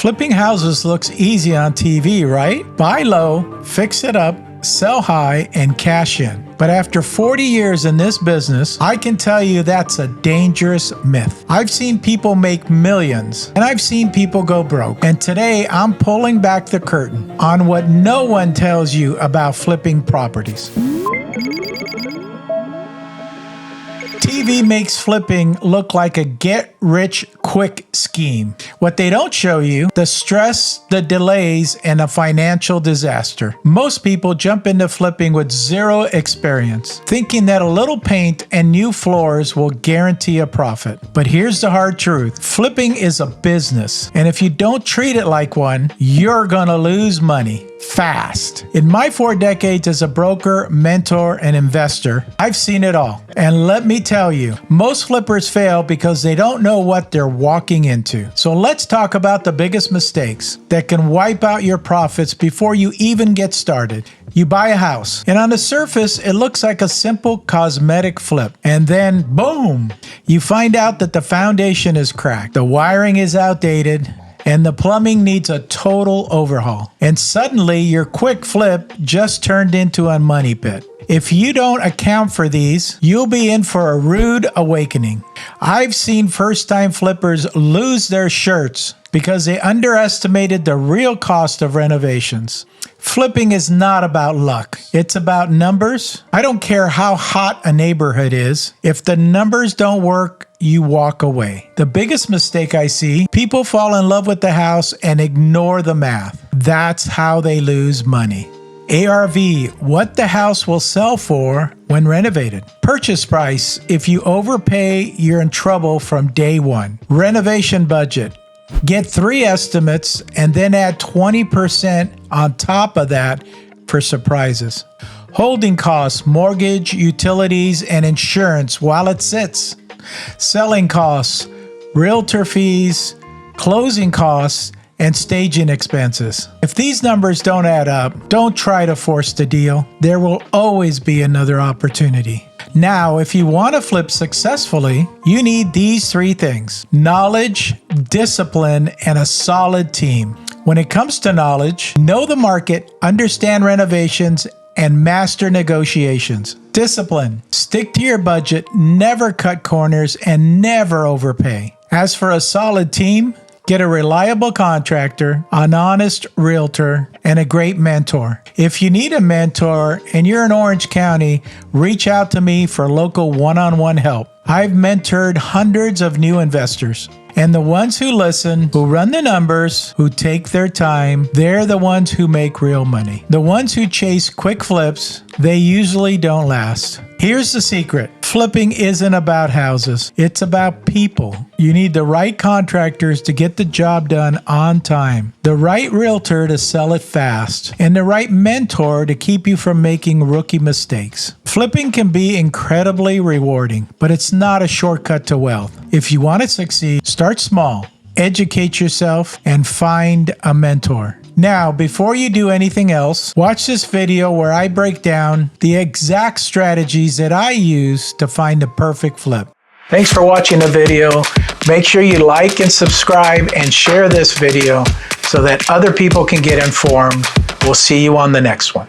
Flipping houses looks easy on TV, right? Buy low, fix it up, sell high, and cash in. But after 40 years in this business, I can tell you that's a dangerous myth. I've seen people make millions, and I've seen people go broke. And today, I'm pulling back the curtain on what no one tells you about flipping properties. TV makes flipping look like a get-rich-quick scheme. What they don't show you, the stress, the delays, and a financial disaster. Most people jump into flipping with zero experience, thinking that a little paint and new floors will guarantee a profit. But here's the hard truth. Flipping is a business, and if you don't treat it like one, you're gonna lose money fast. In my 4 decades as a broker, mentor, and investor, I've seen it all. And let me tell you, most flippers fail because they don't know what they're walking into. So let's talk about the biggest mistakes that can wipe out your profits before you even get started. You buy a house, and on the surface, it looks like a simple cosmetic flip. And then, boom, you find out that the foundation is cracked, the wiring is outdated, and the plumbing needs a total overhaul. And suddenly, your quick flip just turned into a money pit. If you don't account for these, you'll be in for a rude awakening. I've seen first-time flippers lose their shirts because they underestimated the real cost of renovations. Flipping is not about luck. It's about numbers. I don't care how hot a neighborhood is. If the numbers don't work, you walk away. The biggest mistake I see, people fall in love with the house and ignore the math. That's how they lose money. ARV, what the house will sell for when renovated. Purchase price, if you overpay, you're in trouble from day one. Renovation budget. Get 3 estimates and then add 20% on top of that for surprises. Holding costs, mortgage, utilities, and insurance while it sits. Selling costs, realtor fees, closing costs, and staging expenses. If these numbers don't add up, don't try to force the deal. There will always be another opportunity. Now, if you want to flip successfully, you need these 3 things: knowledge, discipline, and a solid team. When it comes to knowledge, know the market, understand renovations, and master negotiations. Discipline, stick to your budget, never cut corners, and never overpay. As for a solid team, get a reliable contractor, an honest realtor, and a great mentor. If you need a mentor and you're in Orange County, reach out to me for local one-on-one help. I've mentored hundreds of new investors. And the ones who listen, who run the numbers, who take their time, they're the ones who make real money. The ones who chase quick flips, they usually don't last. Here's the secret. Flipping isn't about houses. It's about people. You need the right contractors to get the job done on time, the right realtor to sell it fast, and the right mentor to keep you from making rookie mistakes. Flipping can be incredibly rewarding, but it's not a shortcut to wealth. If you want to succeed, start small, educate yourself, and find a mentor. Now, before you do anything else, watch this video where I break down the exact strategies that I use to find the perfect flip. Thanks for watching the video. Make sure you like and subscribe and share this video so that other people can get informed. We'll see you on the next one.